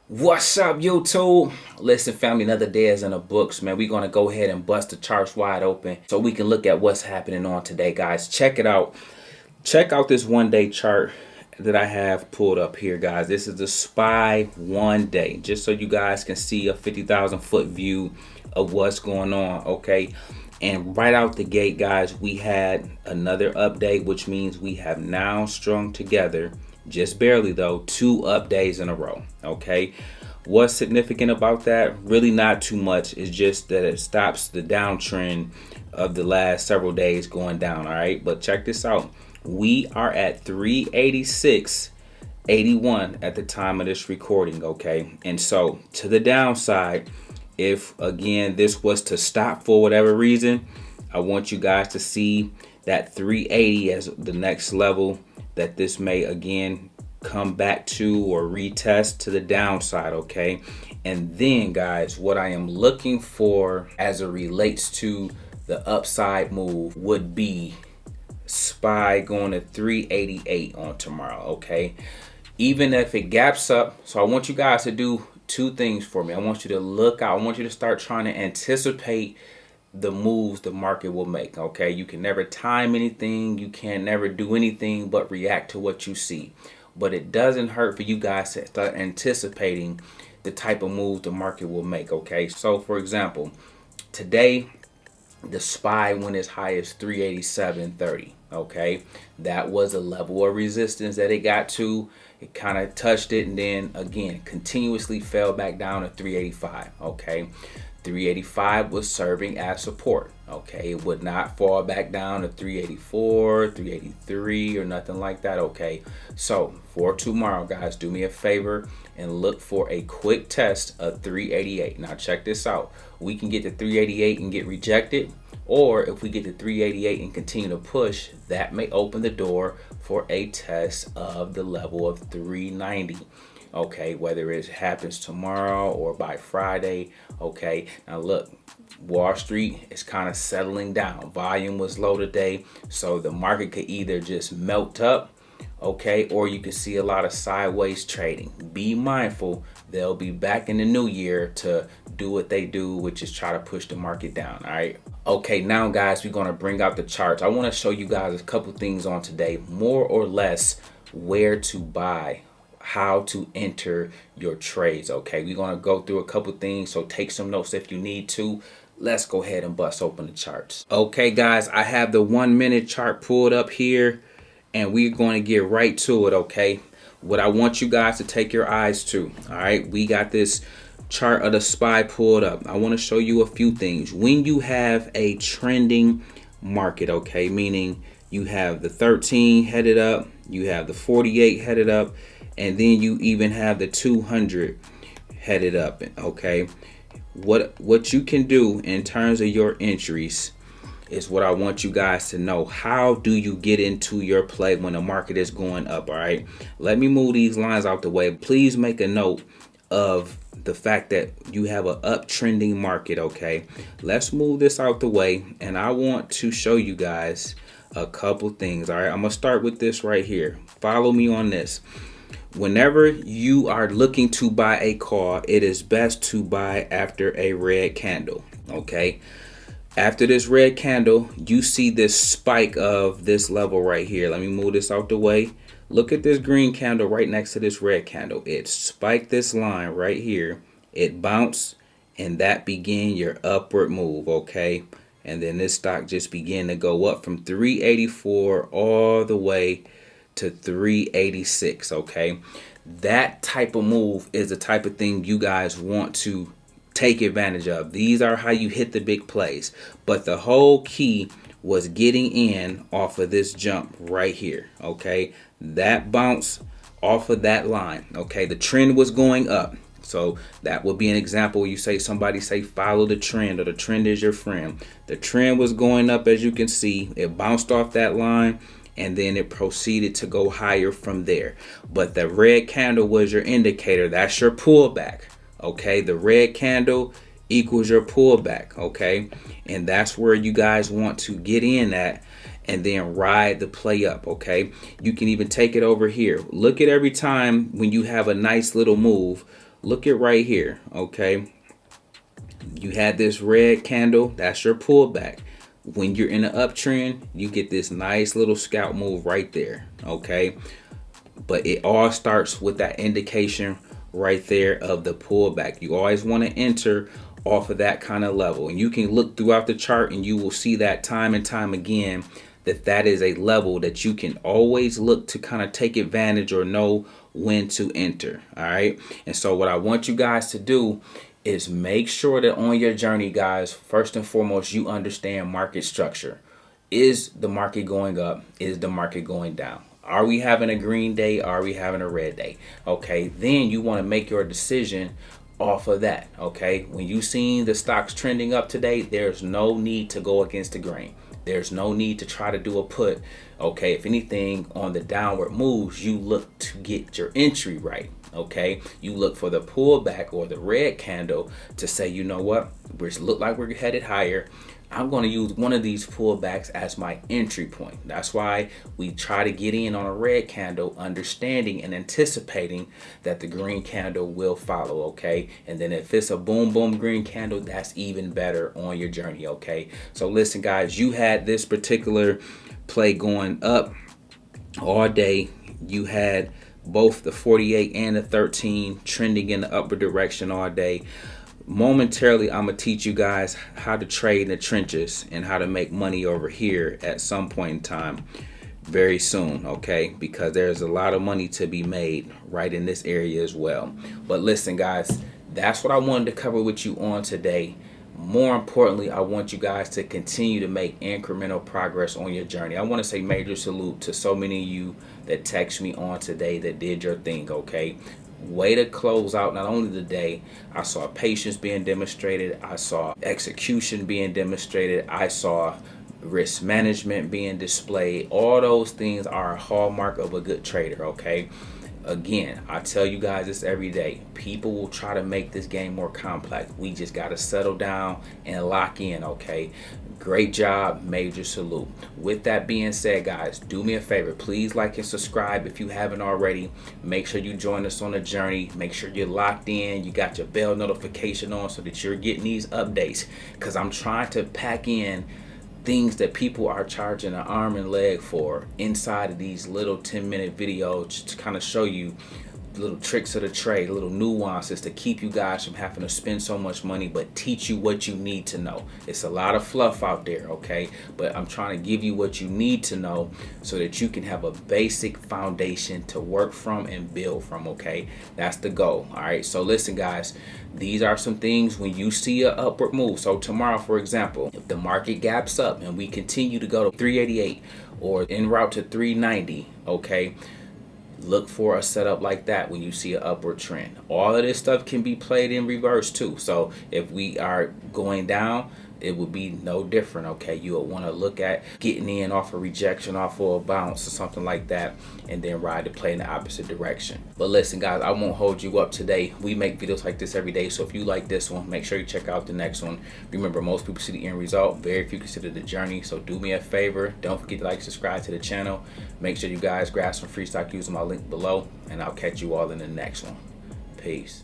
What's up, YouTube? Listen, family, another day is in the books, man. We're going to go ahead and bust the charts wide open so we can look at what's happening on today, guys. Check it out. Check out this one-day chart that I have pulled up here, guys. This is the SPY 1 day, just so you guys can see a 50,000 foot view of what's going on, okay? And right out the gate, guys, we had another update, which means we have now strung together, just barely though, 2 up days in a row. Okay, what's significant about that? Really not too much. It's just that it stops the downtrend of the last several days going down. All right, but check this out. We are at 386.81 at the time of this recording. Okay, and so to the downside, if again this was to stop for whatever reason, I want you guys to see that 380 as the next level that this may again come back to or retest to the downside. Okay, and then guys, what I am looking for as it relates to the upside move would be SPY going to 388 on tomorrow. Okay, even if it gaps up. So I want you guys to do 2 things for me. I want you to look out. I want you to start trying to anticipate the moves the market will make. Okay, you can never time anything, you can never do anything but react to what you see, but it doesn't hurt for you guys to start anticipating the type of moves the market will make. Okay, so for example, today the SPY went as high as 387.30. okay, that was a level of resistance that it got to. It kind of touched it and then again continuously fell back down to 385. okay, 385 was serving as support. Okay, it would not fall back down to 384, 383 or nothing like that. Okay, so for tomorrow, guys, do me a favor and look for a quick test of 388. Now check this out. We can get to 388 and get rejected, or if we get to 388 and continue to push, that may open the door for a test of the level of 390. Okay, whether it happens tomorrow or by Friday. Okay, now look, Wall Street is kind of settling down. Volume was low today, so the market could either just melt up, okay, or you can see a lot of sideways trading. Be mindful, they'll be back in the new year to do what they do, which is try to push the market down. All right, okay, now guys, we're going to bring out the charts. I want to show you guys a couple things on today, more or less where to buy, how to enter your trades. Okay, we're going to go through a couple things, so take some notes if you need to. Let's go ahead and bust open the charts. Okay guys, I have the 1 minute chart pulled up here and we're going to get right to it. Okay, what I want you guys to take your eyes to, all right, we got this chart of the SPY pulled up. I want to show you a few things. When you have a trending market, okay, meaning you have the 13 headed up, you have the 48 headed up, and then you even have the 200 headed up. Okay, what you can do in terms of your entries is what I want you guys to know. How do you get into your play when the market is going up? All right, let me move these lines out the way. Please make a note of the fact that you have an uptrending market. Okay, let's move this out the way, and I want to show you guys a couple things. All right, I'm gonna start with this right here. Follow me on this. Whenever you are looking to buy a call, it is best to buy after a red candle. Okay, after this red candle, you see this spike of this level right here. Let me move this out the way. Look at this green candle right next to this red candle. It spiked this line right here. It bounced, and that began your upward move. Okay, and then this stock just began to go up from 384 all the way to 386. Okay, that type of move is the type of thing you guys want to take advantage of. These are how you hit the big plays, but the whole key was getting in off of this jump right here. Okay, that bounce off of that line. Okay, the trend was going up, so that would be an example where you say, somebody say follow the trend, or the trend is your friend. The trend was going up, as you can see. It bounced off that line and then it proceeded to go higher from there. But the red candle was your indicator. That's your pullback. Okay, the red candle equals your pullback. Okay, and that's where you guys want to get in at and then ride the play up. Okay, you can even take it over here. Look at every time when you have a nice little move, look at right here, okay? You had this red candle, that's your pullback. When you're in an uptrend, you get this nice little scalp move right there, okay? But it all starts with that indication right there of the pullback. You always want to enter off of that kind of level, and you can look throughout the chart and you will see that time and time again that is a level that you can always look to kind of take advantage or know when to enter. All right, and so what I want you guys to do is make sure that on your journey, guys, first and foremost, you understand market structure. Is the market going up? Is the market going down? Are we having a green day? Are we having a red day? Okay, then you want to make your decision off of that. Okay, when you seen the stocks trending up today, there's no need to go against the grain. There's no need to try to do a put. Okay, if anything, on the downward moves, you look to get your entry right. Okay, you look for the pullback or the red candle to say, you know what, we look like we're headed higher. I'm going to use one of these pullbacks as my entry point. That's why we try to get in on a red candle, understanding and anticipating that the green candle will follow, okay? And then if it's a boom, boom green candle, that's even better on your journey, okay? So listen, guys, you had this particular play going up all day. You had both the 48 and the 13 trending in the upward direction all day. Momentarily, I'm going to teach you guys how to trade in the trenches and how to make money over here at some point in time very soon, okay? Because there's a lot of money to be made right in this area as well. But listen, guys, that's what I wanted to cover with you on today. More importantly, I want you guys to continue to make incremental progress on your journey. I want to say major salute to so many of you that text me on today that did your thing, okay? Way to close out not only the day. I saw patience being demonstrated. I saw execution being demonstrated. I saw risk management being displayed. All those things are a hallmark of a good trader, okay? Again, I tell you guys this every day. People will try to make this game more complex. We just got to settle down and lock in, okay? Great job, major salute. With that being said, guys, do me a favor. Please like and subscribe if you haven't already. Make sure you join us on the journey. Make sure you're locked in. You got your bell notification on so that you're getting these updates, because I'm trying to pack in things that people are charging an arm and leg for inside of these little 10-minute videos, just to kind of show you little tricks of the trade, little nuances to keep you guys from having to spend so much money, but teach you what you need to know. It's a lot of fluff out there, okay? But I'm trying to give you what you need to know so that you can have a basic foundation to work from and build from, okay? That's the goal, all right? So listen, guys, these are some things when you see an upward move. So tomorrow, for example, if the market gaps up and we continue to go to 388 or en route to 390, okay? Look for a setup like that when you see an upward trend. All of this stuff can be played in reverse too. So if we are going down, it would be no different, okay? You'll want to look at getting in off a rejection, off of a bounce or something like that, and then ride to play in the opposite direction. But listen, guys, I won't hold you up today. We make videos like this every day, so if you like this one, make sure you check out the next one. Remember, most people see the end result, very few consider the journey. So do me a favor, don't forget to like, subscribe to the channel. Make sure you guys grab some free stock using my link below, and I'll catch you all in the next one. Peace.